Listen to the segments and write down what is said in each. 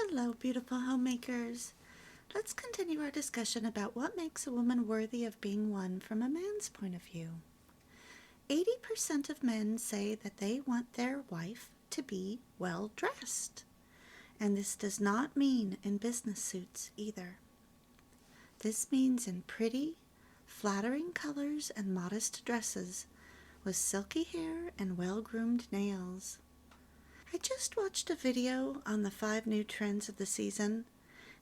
Hello, beautiful homemakers. Let's continue our discussion about what makes a woman worthy of being won from a man's point of view. 80% of men say that they want their wife to be well dressed. And this does not mean in business suits either. This means in pretty, flattering colors and modest dresses with silky hair and well-groomed nails. I just watched a video on the 5 new trends of the season,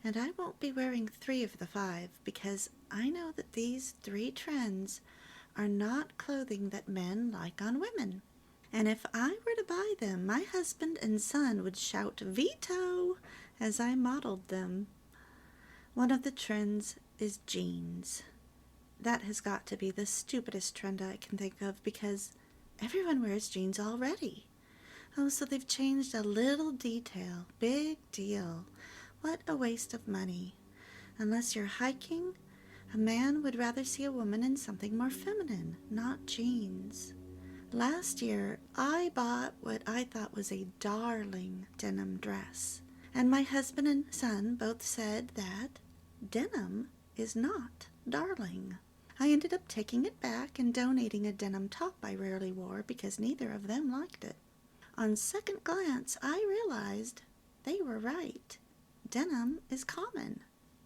and I won't be wearing 3 of the 5 because I know that these 3 trends are not clothing that men like on women. And if I were to buy them, my husband and son would shout veto as I modeled them. One of the trends is jeans. That has got to be the stupidest trend I can think of because everyone wears jeans already. Oh, so they've changed a little detail. Big deal. What a waste of money. Unless you're hiking, a man would rather see a woman in something more feminine, not jeans. Last year, I bought what I thought was a darling denim dress, and my husband and son both said that denim is not darling. I ended up taking it back and donating a denim top I rarely wore because neither of them liked it. On second glance, I realized they were right. Denim is common.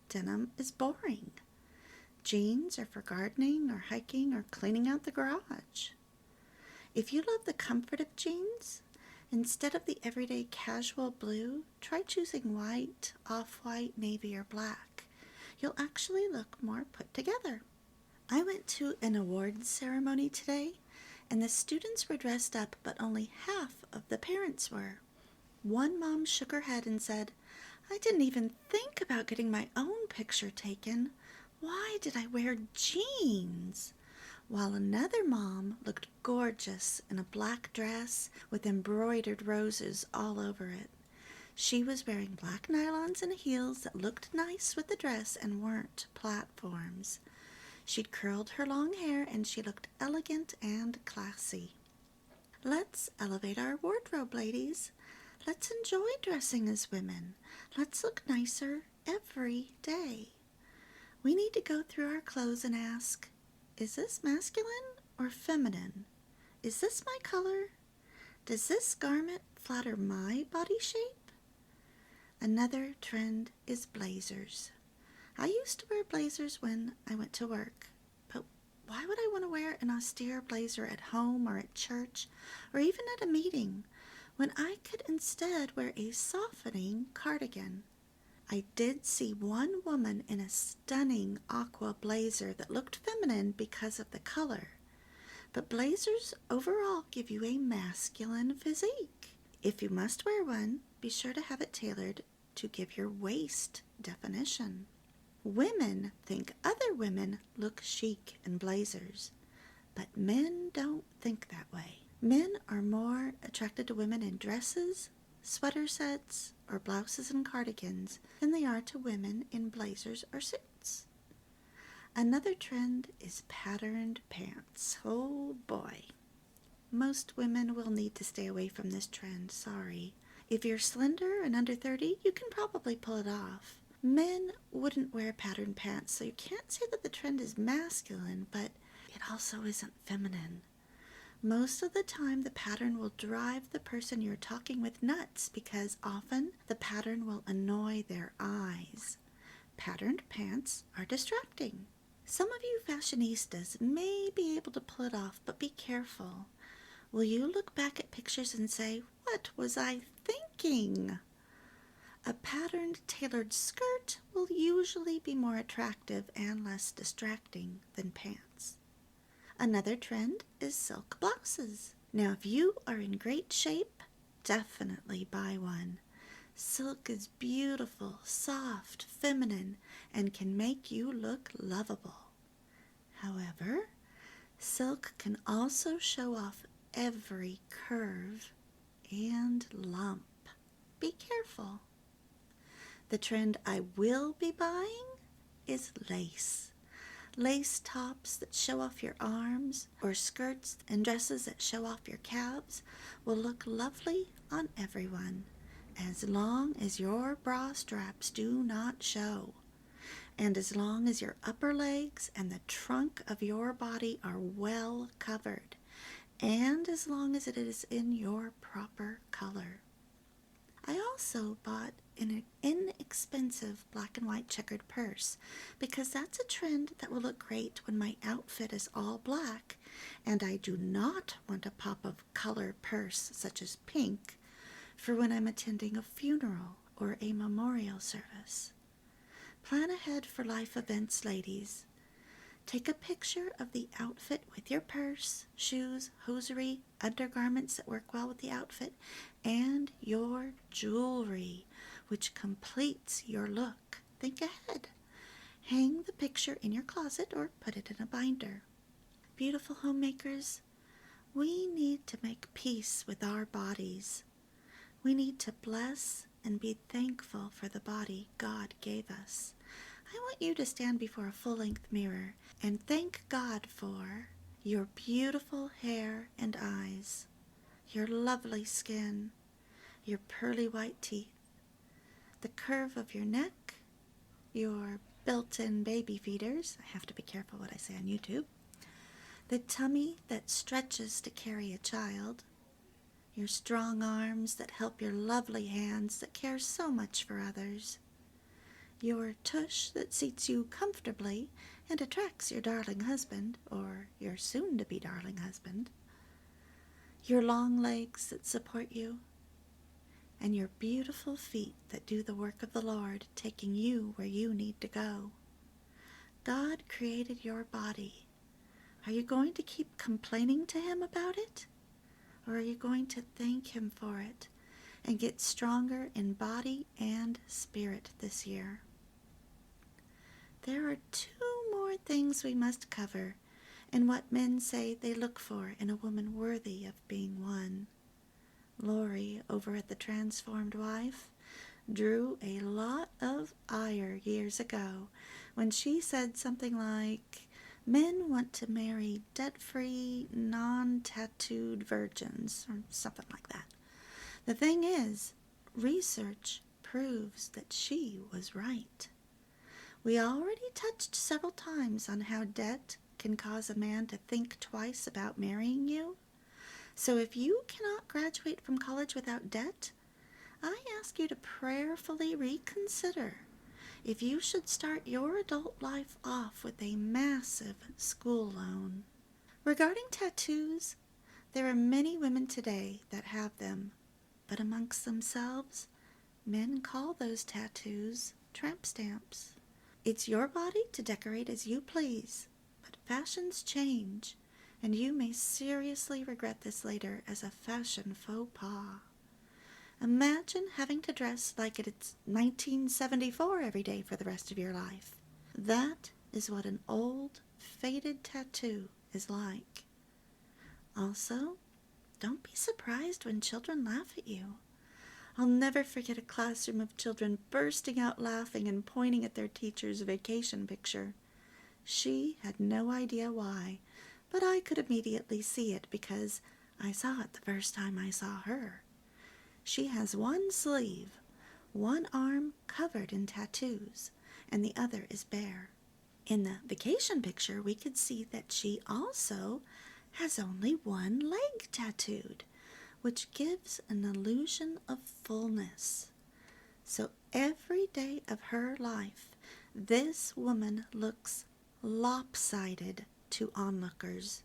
Denim is boring. Jeans are for gardening or hiking or cleaning out the garage. If you love the comfort of jeans, instead of the everyday casual blue, try choosing white, off-white, navy, or black. You'll actually look more put together. I went to an awards ceremony today, and the students were dressed up, but only half of the parents were. One mom shook her head and said, "I didn't even think about getting my own picture taken. Why did I wear jeans?" While another mom looked gorgeous in a black dress with embroidered roses all over it. She was wearing black nylons and heels that looked nice with the dress and weren't platforms. She'd curled her long hair and she looked elegant and classy. Let's elevate our wardrobe, ladies. Let's enjoy dressing as women. Let's look nicer every day. We need to go through our clothes and ask, is this masculine or feminine? Is this my color? Does this garment flatter my body shape? Another trend is blazers. I used to wear blazers when I went to work, but why would I want to wear an austere blazer at home or at church or even at a meeting when I could instead wear a softening cardigan? I did see one woman in a stunning aqua blazer that looked feminine because of the color, but blazers overall give you a masculine physique. If you must wear one, be sure to have it tailored to give your waist definition. Women think other women look chic in blazers, but men don't think that way. Men are more attracted to women in dresses, sweater sets, or blouses and cardigans than they are to women in blazers or suits. Another trend is patterned pants. Oh boy. Most women will need to stay away from this trend, sorry. If you're slender and under 30, you can probably pull it off. Men wouldn't wear patterned pants, so you can't say that the trend is masculine, but it also isn't feminine. Most of the time, the pattern will drive the person you're talking with nuts because often the pattern will annoy their eyes. Patterned pants are distracting. Some of you fashionistas may be able to pull it off, but be careful. Will you look back at pictures and say, "What was I thinking?" A patterned tailored skirt will usually be more attractive and less distracting than pants. Another trend is silk blouses. Now, if you are in great shape, definitely buy one. Silk is beautiful, soft, feminine, and can make you look lovable. However, silk can also show off every curve and lump. Be careful. The trend I will be buying is lace. Lace tops that show off your arms or skirts and dresses that show off your calves will look lovely on everyone. as long as your bra straps do not show, and as long as your upper legs and the trunk of your body are well covered, and as long as it is in your proper color. I also bought an inexpensive black and white checkered purse because that's a trend that will look great when my outfit is all black, and I do not want a pop of color purse such as pink for when I'm attending a funeral or a memorial service. Plan ahead for life events, ladies. Take a picture of the outfit with your purse, shoes, hosiery, undergarments that work well with the outfit, and your jewelry, which completes your look. Think ahead. Hang the picture in your closet or put it in a binder. Beautiful homemakers, we need to make peace with our bodies. We need to bless and be thankful for the body God gave us. I want you to stand before a full-length mirror and thank God for your beautiful hair and eyes, your lovely skin, your pearly white teeth, the curve of your neck, your built-in baby feeders. I have to be careful what I say on YouTube. The tummy that stretches to carry a child, your strong arms that help your lovely hands that care so much for others, your tush that seats you comfortably and attracts your darling husband, or your soon-to-be darling husband, your long legs that support you, and your beautiful feet that do the work of the Lord, taking you where you need to go. God created your body. Are you going to keep complaining to Him about it? Or are you going to thank Him for it and get stronger in body and spirit this year? There are 2 more things we must cover in what men say they look for in a woman worthy of being one. Lori, over at The Transformed Wife, drew a lot of ire years ago when she said something like, men want to marry debt-free, non-tattooed virgins, or something like that. The thing is, research proves that she was right. We already touched several times on how debt can cause a man to think twice about marrying you. So if you cannot graduate from college without debt, I ask you to prayerfully reconsider if you should start your adult life off with a massive school loan. Regarding tattoos, there are many women today that have them, but amongst themselves, men call those tattoos tramp stamps. It's your body to decorate as you please, but fashions change, and you may seriously regret this later as a fashion faux pas. Imagine having to dress like it's 1974 every day for the rest of your life. That is what an old, faded tattoo is like. Also, don't be surprised when children laugh at you. I'll never forget a classroom of children bursting out laughing and pointing at their teacher's vacation picture. She had no idea why, but I could immediately see it because I saw it the first time I saw her. She has one sleeve, one arm covered in tattoos, and the other is bare. In the vacation picture, we could see that she also has only one leg tattooed, which gives an illusion of fullness. So every day of her life, this woman looks lopsided to onlookers.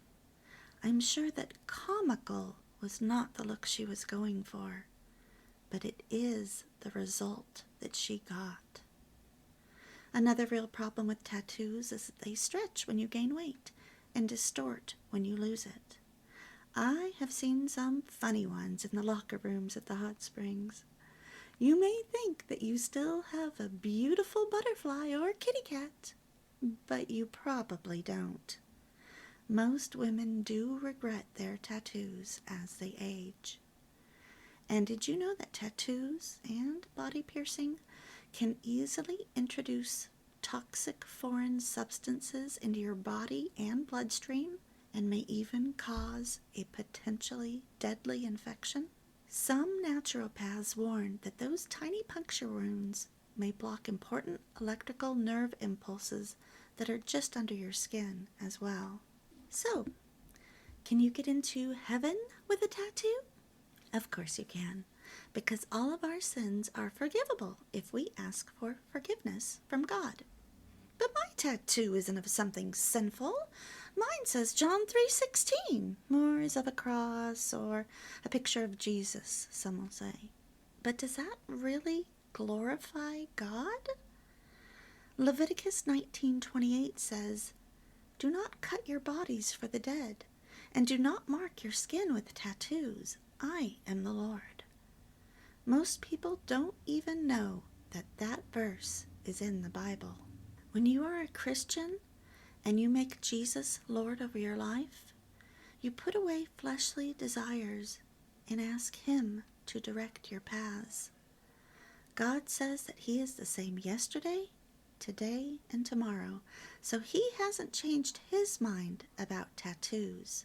I'm sure that comical was not the look she was going for, but it is the result that she got. Another real problem with tattoos is that they stretch when you gain weight and distort when you lose it. I have seen some funny ones in the locker rooms at the hot springs. You may think that you still have a beautiful butterfly or kitty cat, but you probably don't. Most women do regret their tattoos as they age. And did you know that tattoos and body piercing can easily introduce toxic foreign substances into your body and bloodstream, and may even cause a potentially deadly infection? Some naturopaths warn that those tiny puncture wounds may block important electrical nerve impulses that are just under your skin as well. So, can you get into heaven with a tattoo? Of course you can, because all of our sins are forgivable if we ask for forgiveness from God. But my tattoo isn't of something sinful. Mine says John 3:16, more is of a cross or a picture of Jesus, some will say. But does that really glorify God? Leviticus 19:28 says, "Do not cut your bodies for the dead, and do not mark your skin with tattoos. I am the Lord." Most people don't even know that that verse is in the Bible. When you are a Christian and you make Jesus Lord over your life, you put away fleshly desires and ask Him to direct your paths. God says that He is the same yesterday, today, and tomorrow, so He hasn't changed His mind about tattoos.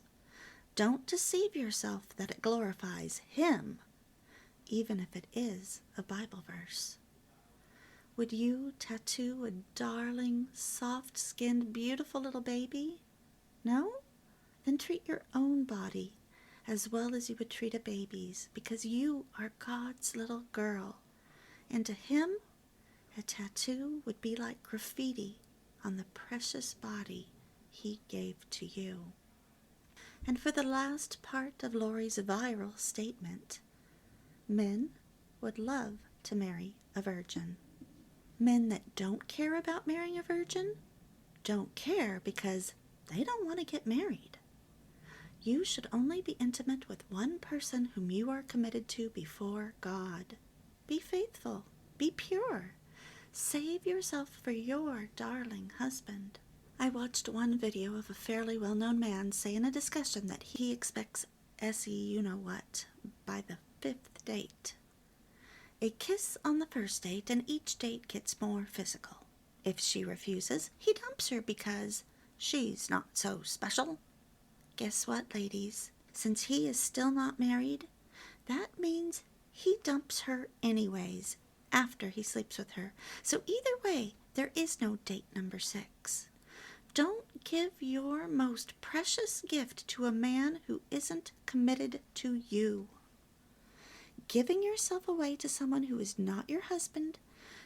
Don't deceive yourself that it glorifies Him, even if it is a Bible verse. Would you tattoo a darling, soft-skinned, beautiful little baby? No? Then treat your own body as well as you would treat a baby's, because you are God's little girl. And to Him, a tattoo would be like graffiti on the precious body He gave to you. And for the last part of Lori's viral statement, men would love to marry a virgin. Men that don't care about marrying a virgin don't care because they don't want to get married. You should only be intimate with one person whom you are committed to before God. Be faithful. Be pure. Save yourself for your darling husband. I watched one video of a fairly well-known man say in a discussion that he expects you-know-what by the 5th date. A kiss on the first date, and each date gets more physical. If she refuses, he dumps her because she's not so special. Guess what, ladies? Since he is still not married, that means he dumps her anyways after he sleeps with her. So either way, there is no date number 6. Don't give your most precious gift to a man who isn't committed to you. Giving yourself away to someone who is not your husband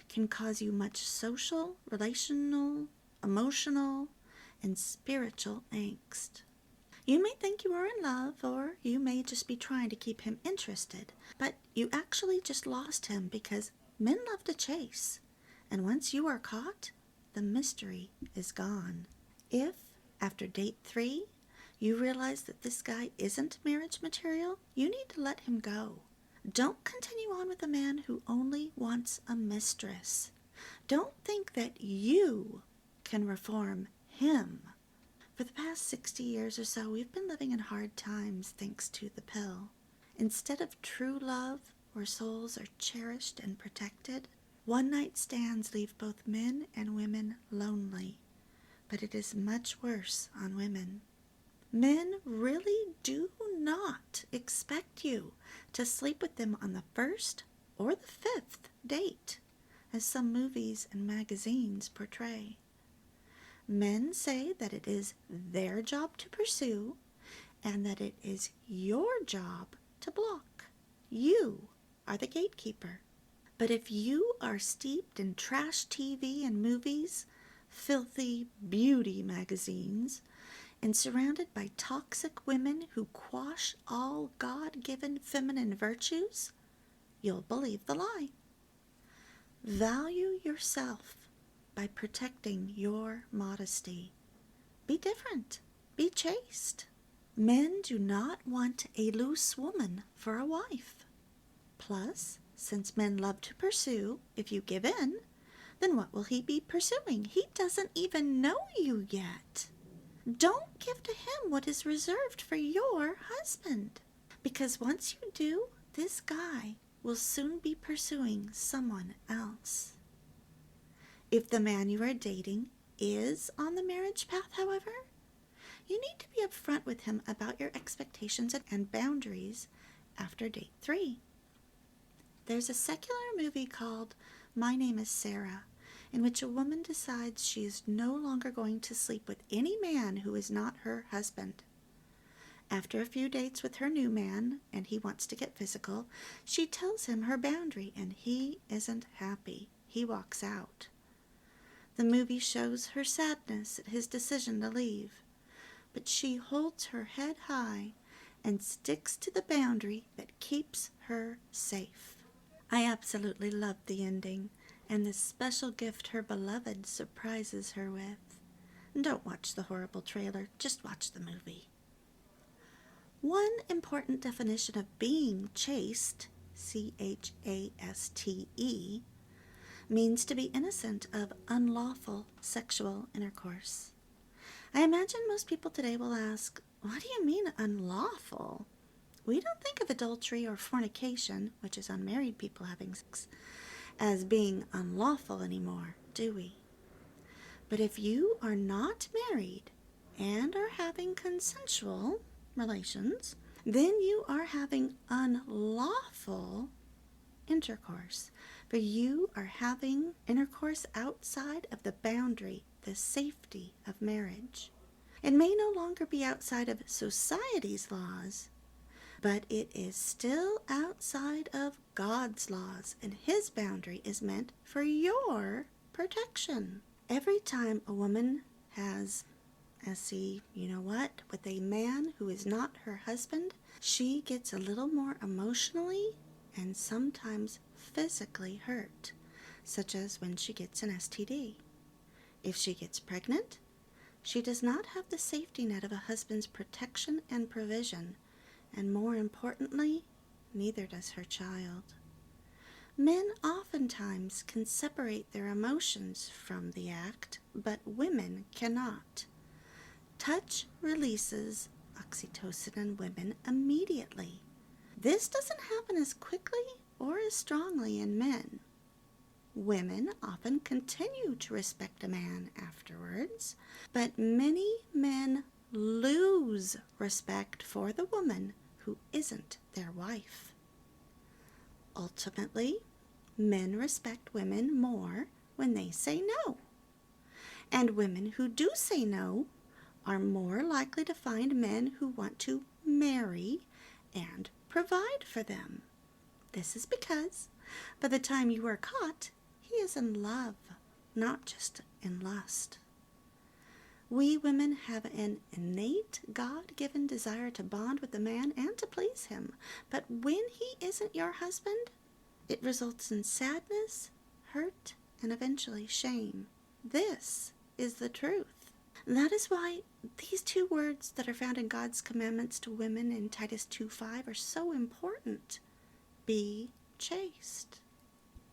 can cause you much social, relational, emotional, and spiritual angst. You may think you are in love, or you may just be trying to keep him interested, but you actually just lost him because men love to chase, and once you are caught, the mystery is gone. If, after date 3, you realize that this guy isn't marriage material, you need to let him go. Don't continue on with a man who only wants a mistress. Don't think that you can reform him. For the past 60 years or so, we've been living in hard times thanks to the pill. Instead of true love, where souls are cherished and protected, one-night stands leave both men and women lonely. But it is much worse on women. Men really do not expect you to sleep with them on the 1st or the 5th date, as some movies and magazines portray. Men say that it is their job to pursue and that it is your job to block. You are the gatekeeper. But if you are steeped in trash TV and movies, filthy beauty magazines, and surrounded by toxic women who quash all God-given feminine virtues, you'll believe the lie. Value yourself by protecting your modesty. Be different. Be chaste. Men do not want a loose woman for a wife. Plus, since men love to pursue, if you give in, then what will he be pursuing? He doesn't even know you yet. Don't give to him what is reserved for your husband, because once you do, this guy will soon be pursuing someone else. If the man you are dating is on the marriage path, however, you need to be upfront with him about your expectations and boundaries after date 3. There's a secular movie called My Name is Sarah, in which a woman decides she is no longer going to sleep with any man who is not her husband. After a few dates with her new man, and he wants to get physical, she tells him her boundary, and he isn't happy. He walks out. The movie shows her sadness at his decision to leave, but she holds her head high and sticks to the boundary that keeps her safe. I absolutely loved the ending and the special gift her beloved surprises her with. Don't watch the horrible trailer, just watch the movie. One important definition of being chaste, C-H-A-S-T-E, means to be innocent of unlawful sexual intercourse. I imagine most people today will ask, what do you mean unlawful? We don't think of adultery or fornication, which is unmarried people having sex, as being unlawful anymore, do we? But if you are not married and are having consensual relations, then you are having unlawful intercourse, for you are having intercourse outside of the boundary, the safety of marriage. It may no longer be outside of society's laws, but it is still outside of God's laws, and his boundary is meant for your protection. Every time a woman has with a man who is not her husband, she gets a little more emotionally and sometimes physically hurt, such as when she gets an STD. If she gets pregnant, she does not have the safety net of a husband's protection and provision, and more importantly, neither does her child. Men oftentimes can separate their emotions from the act, but women cannot. Touch releases oxytocin in women immediately. This doesn't happen as quickly or as strongly in men. Women often continue to respect a man afterwards, but many men lose respect for the woman who isn't their wife. Ultimately, men respect women more when they say no. And women who do say no are more likely to find men who want to marry and provide for them. This is because by the time you are caught, he is in love, not just in lust. We women have an innate God-given desire to bond with a man and to please him, but when he isn't your husband, it results in sadness, hurt, and eventually shame. This is the truth. That is why these two words that are found in God's commandments to women in Titus 2:5 are so important. Be chaste.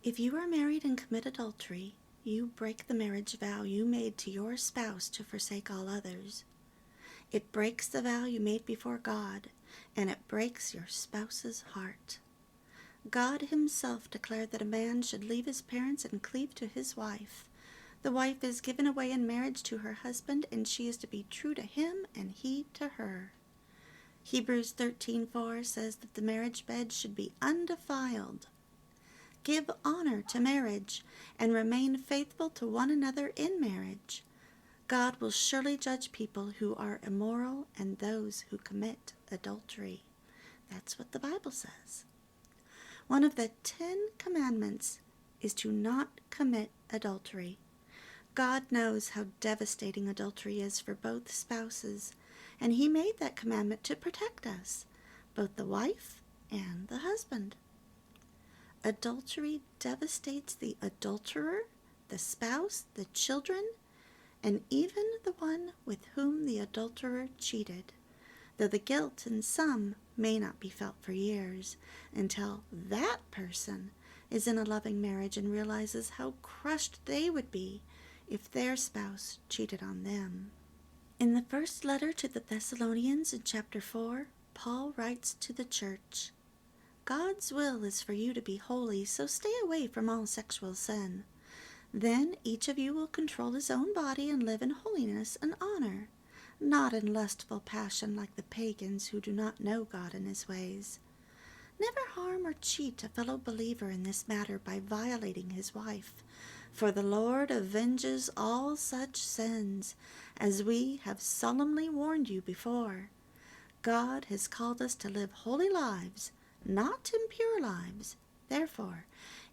If you are married and commit adultery, you break the marriage vow you made to your spouse to forsake all others. It breaks the vow you made before God, and it breaks your spouse's heart. God himself declared that a man should leave his parents and cleave to his wife. The wife is given away in marriage to her husband, and she is to be true to him and he to her. Hebrews 13:4 says that the marriage bed should be undefiled. Give honor to marriage and remain faithful to one another in marriage. God will surely judge people who are immoral and those who commit adultery. That's what the Bible says. One of the 10 commandments is to not commit adultery. God knows how devastating adultery is for both spouses, and he made that commandment to protect us, both the wife and the husband. Adultery devastates the adulterer, the spouse, the children, and even the one with whom the adulterer cheated, though the guilt in some may not be felt for years, until that person is in a loving marriage and realizes how crushed they would be if their spouse cheated on them. In the first letter to the Thessalonians in chapter 4, Paul writes to the church, God's will is for you to be holy, so stay away from all sexual sin. Then each of you will control his own body and live in holiness and honor, not in lustful passion like the pagans who do not know God and his ways. Never harm or cheat a fellow believer in this matter by violating his wife, for the Lord avenges all such sins, as we have solemnly warned you before. God has called us to live holy lives, not impure lives. Therefore,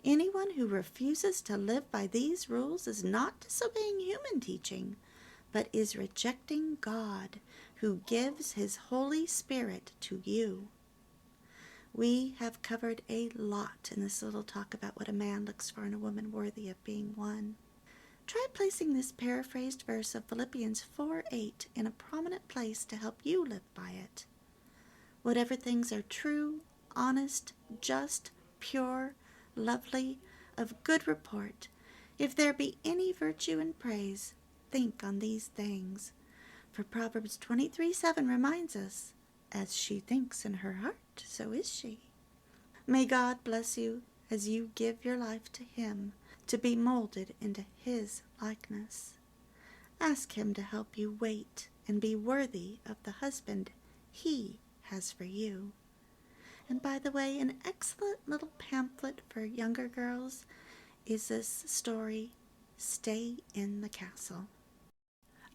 anyone who refuses to live by these rules is not disobeying human teaching, but is rejecting God, who gives his Holy Spirit to you. We have covered a lot in this little talk about what a man looks for in a woman worthy of being won. Try placing this paraphrased verse of Philippians 4:8 in a prominent place to help you live by it. Whatever things are true, honest, just, pure, lovely, of good report, if there be any virtue and praise, think on these things. For Proverbs 23:7 reminds us, as she thinks in her heart, so is she. May God bless you as you give your life to him to be molded into his likeness. Ask him to help you wait and be worthy of the husband he has for you. And by the way, an excellent little pamphlet for younger girls is this story, Stay in the Castle.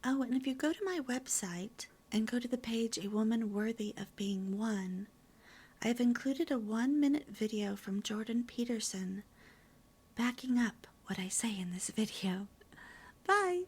Oh, and if you go to my website and go to the page A Woman Worthy of Being Won, I've included a 1-minute video from Jordan Peterson backing up what I say in this video. Bye!